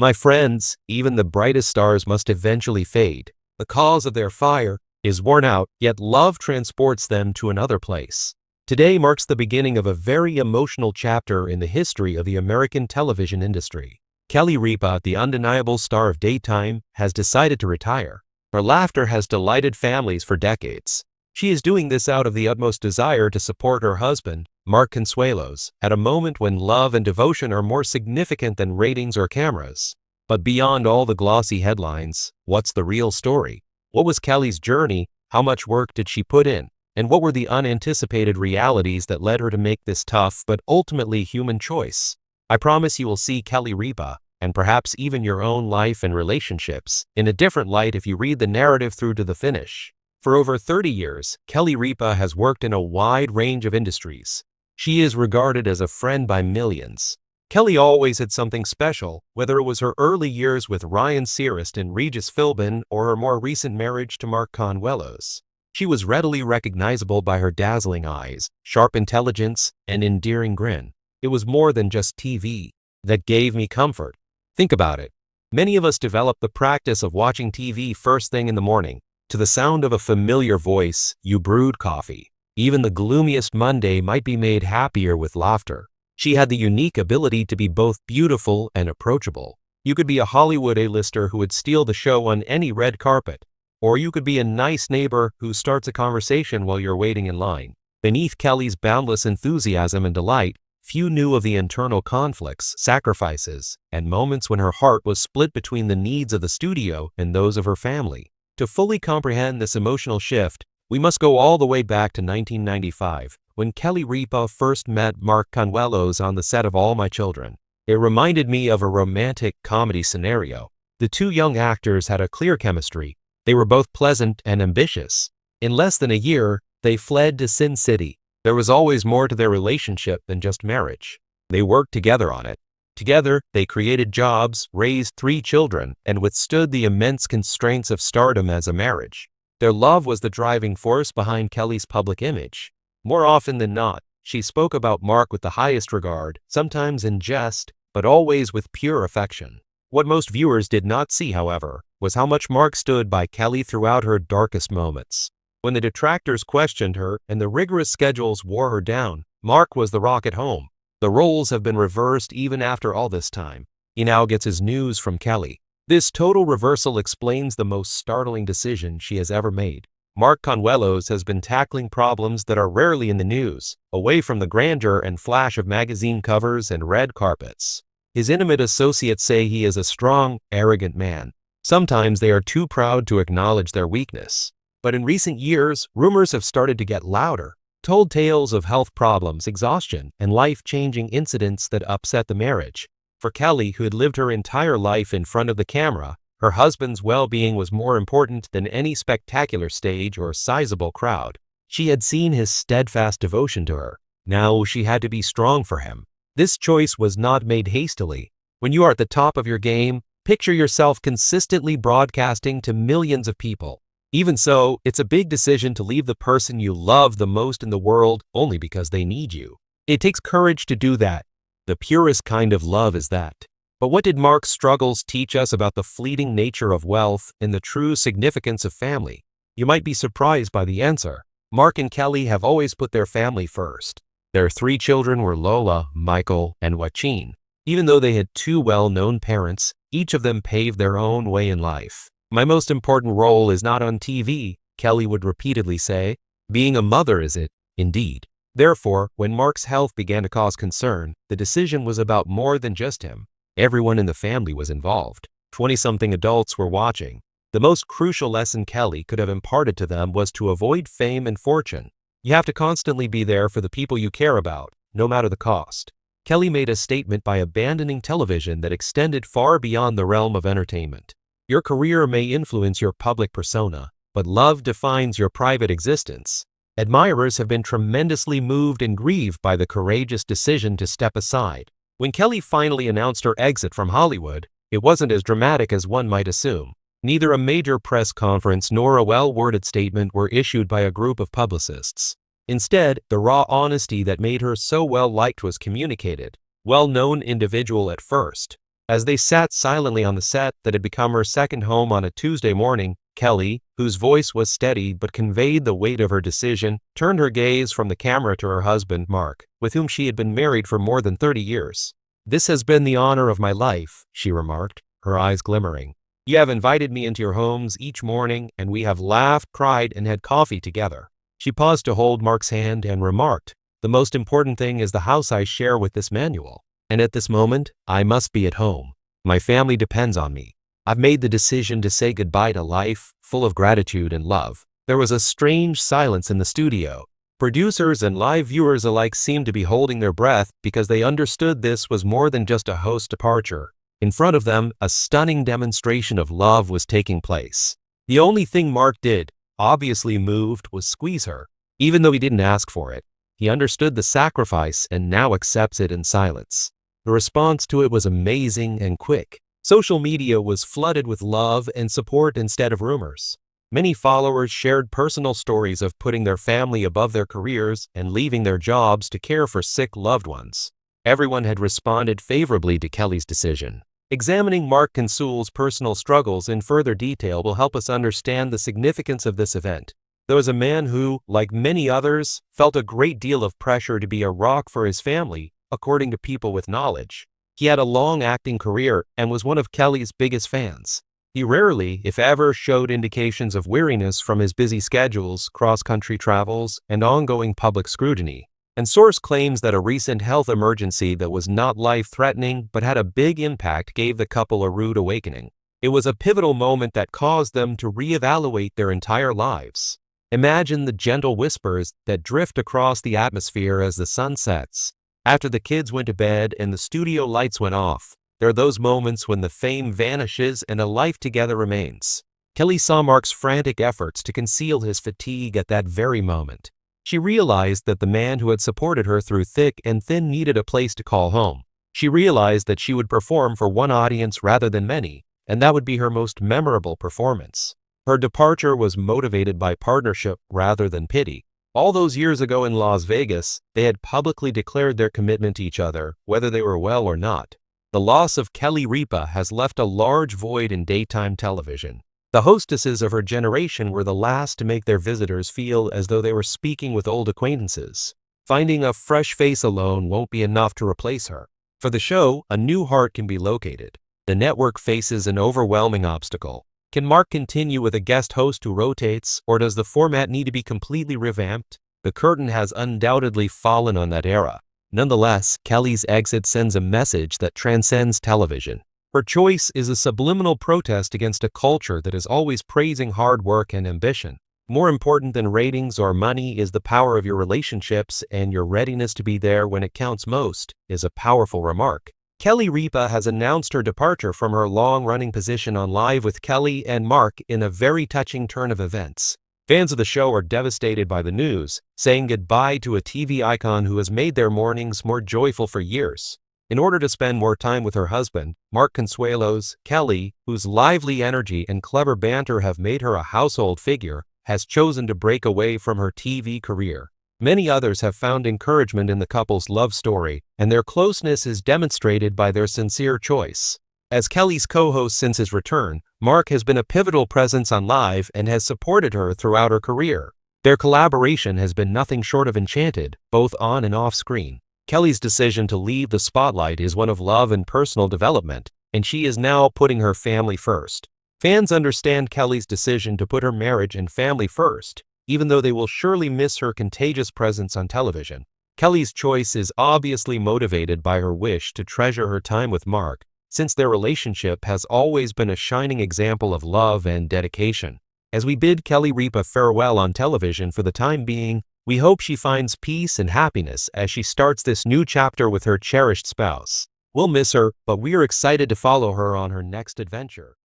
My friends, even the brightest stars must eventually fade. The cause of their fire is worn out, yet love transports them to another place. Today marks the beginning of a very emotional chapter in the history of the American television industry. Kelly Ripa, the undeniable star of daytime, has decided to retire. Her laughter has delighted families for decades. She is doing this out of the utmost desire to support her husband, Mark Consuelos, at a moment when love and devotion are more significant than ratings or cameras. But beyond all the glossy headlines, what's the real story? What was Kelly's journey? How much work did she put in? And what were the unanticipated realities that led her to make this tough but ultimately human choice? I promise you will see Kelly Ripa, and perhaps even your own life and relationships, in a different light if you read the narrative through to the finish. For over 30 years, Kelly Ripa has worked in a wide range of industries. She is regarded as a friend by millions. Kelly always had something special, whether it was her early years with Ryan Seacrest and Regis Philbin or her more recent marriage to Mark Consuelos. She was readily recognizable by her dazzling eyes, sharp intelligence, and endearing grin. It was more than just TV that gave me comfort. Think about it. Many of us develop the practice of watching TV first thing in the morning. To the sound of a familiar voice, you brewed coffee. Even the gloomiest Monday might be made happier with laughter. She had the unique ability to be both beautiful and approachable. You could be a Hollywood A-lister who would steal the show on any red carpet. Or you could be a nice neighbor who starts a conversation while you're waiting in line. Beneath Kelly's boundless enthusiasm and delight, few knew of the internal conflicts, sacrifices, and moments when her heart was split between the needs of the studio and those of her family. To fully comprehend this emotional shift, we must go all the way back to 1995, when Kelly Ripa first met Mark Consuelos on the set of All My Children. It reminded me of a romantic comedy scenario. The two young actors had a clear chemistry. They were both pleasant and ambitious. In less than a year, they fled to Sin City. There was always more to their relationship than just marriage. They worked together on it. Together, they created jobs, raised 3 children, and withstood the immense constraints of stardom as a marriage. Their love was the driving force behind Kelly's public image. More often than not, she spoke about Mark with the highest regard, sometimes in jest, but always with pure affection. What most viewers did not see, however, was how much Mark stood by Kelly throughout her darkest moments. When the detractors questioned her and the rigorous schedules wore her down, Mark was the rock at home. The roles have been reversed even after all this time. He now gets his news from Kelly. This total reversal explains the most startling decision she has ever made. Mark Consuelos has been tackling problems that are rarely in the news, away from the grandeur and flash of magazine covers and red carpets. His intimate associates say he is a strong, arrogant man. Sometimes they are too proud to acknowledge their weakness. But in recent years, rumors have started to get louder. Told tales of health problems, exhaustion, and life-changing incidents that upset the marriage. For Kelly, who had lived her entire life in front of the camera, her husband's well-being was more important than any spectacular stage or sizable crowd. She had seen his steadfast devotion to her. Now she had to be strong for him. This choice was not made hastily. When you are at the top of your game, picture yourself consistently broadcasting to millions of people. Even so, it's a big decision to leave the person you love the most in the world only because they need you. It takes courage to do that. The purest kind of love is that. But what did Mark's struggles teach us about the fleeting nature of wealth and the true significance of family? You might be surprised by the answer. Mark and Kelly have always put their family first. Their 3 children were Lola, Michael, and Joaquin. Even though they had 2 well-known parents, each of them paved their own way in life. My most important role is not on TV, Kelly would repeatedly say. Being a mother is it, indeed. Therefore, when Mark's health began to cause concern, the decision was about more than just him. Everyone in the family was involved. 20-something adults were watching. The most crucial lesson Kelly could have imparted to them was to avoid fame and fortune. You have to constantly be there for the people you care about, no matter the cost. Kelly made a statement by abandoning television that extended far beyond the realm of entertainment. Your career may influence your public persona, but love defines your private existence. Admirers have been tremendously moved and grieved by the courageous decision to step aside. When Kelly finally announced her exit from Hollywood, it wasn't as dramatic as one might assume. Neither a major press conference nor a well-worded statement were issued by a group of publicists. Instead, the raw honesty that made her so well-liked was communicated. Well-known individual at first, As they sat silently on the set that had become her second home on a Tuesday morning, Kelly, whose voice was steady but conveyed the weight of her decision, turned her gaze from the camera to her husband, Mark, with whom she had been married for more than 30 years. "This has been the honor of my life," she remarked, her eyes glimmering. "You have invited me into your homes each morning, and we have laughed, cried, and had coffee together." She paused to hold Mark's hand and remarked, "The most important thing is the house I share with this manual. And at this moment, I must be at home. My family depends on me. I've made the decision to say goodbye to life, full of gratitude and love." There was a strange silence in the studio. Producers and live viewers alike seemed to be holding their breath because they understood this was more than just a host departure. In front of them, a stunning demonstration of love was taking place. The only thing Mark did, obviously moved, was squeeze her. Even though he didn't ask for it, he understood the sacrifice and now accepts it in silence. The response to it was amazing and quick. Social media was flooded with love and support instead of rumors. Many followers shared personal stories of putting their family above their careers and leaving their jobs to care for sick loved ones. Everyone had responded favorably to Kelly's decision. Examining Mark Consul's personal struggles in further detail will help us understand the significance of this event. There was a man who, like many others, felt a great deal of pressure to be a rock for his family, according to people with knowledge. He had a long acting career and was one of Kelly's biggest fans. He rarely, if ever, showed indications of weariness from his busy schedules, cross-country travels, and ongoing public scrutiny. And source claims that a recent health emergency that was not life-threatening but had a big impact gave the couple a rude awakening. It was a pivotal moment that caused them to reevaluate their entire lives. Imagine the gentle whispers that drift across the atmosphere as the sun sets. After the kids went to bed and the studio lights went off, there are those moments when the fame vanishes and a life together remains. Kelly saw Mark's frantic efforts to conceal his fatigue at that very moment. She realized that the man who had supported her through thick and thin needed a place to call home. She realized that she would perform for one audience rather than many, and that would be her most memorable performance. Her departure was motivated by partnership rather than pity. All those years ago in Las Vegas, they had publicly declared their commitment to each other, whether they were well or not. The loss of Kelly Ripa has left a large void in daytime television. The hostesses of her generation were the last to make their visitors feel as though they were speaking with old acquaintances. Finding a fresh face alone won't be enough to replace her. For the show, a new heart can be located. The network faces an overwhelming obstacle. Can Mark continue with a guest host who rotates, or does the format need to be completely revamped? The curtain has undoubtedly fallen on that era. Nonetheless, Kelly's exit sends a message that transcends television. Her choice is a subliminal protest against a culture that is always praising hard work and ambition. More important than ratings or money is the power of your relationships, and your readiness to be there when it counts most is a powerful remark. Kelly Ripa has announced her departure from her long-running position on Live with Kelly and Mark in a very touching turn of events. Fans of the show are devastated by the news, saying goodbye to a TV icon who has made their mornings more joyful for years. In order to spend more time with her husband, Mark Consuelos, Kelly, whose lively energy and clever banter have made her a household figure, has chosen to break away from her TV career. Many others have found encouragement in the couple's love story, and their closeness is demonstrated by their sincere choice. As Kelly's co-host since his return, Mark has been a pivotal presence on Live and has supported her throughout her career. Their collaboration has been nothing short of enchanted, both on and off screen. Kelly's decision to leave the spotlight is one of love and personal development, and she is now putting her family first. Fans understand Kelly's decision to put her marriage and family first, even though they will surely miss her contagious presence on television. Kelly's choice is obviously motivated by her wish to treasure her time with Mark, since their relationship has always been a shining example of love and dedication. As we bid Kelly Ripa farewell on television for the time being, we hope she finds peace and happiness as she starts this new chapter with her cherished spouse. We'll miss her, but we are excited to follow her on her next adventure.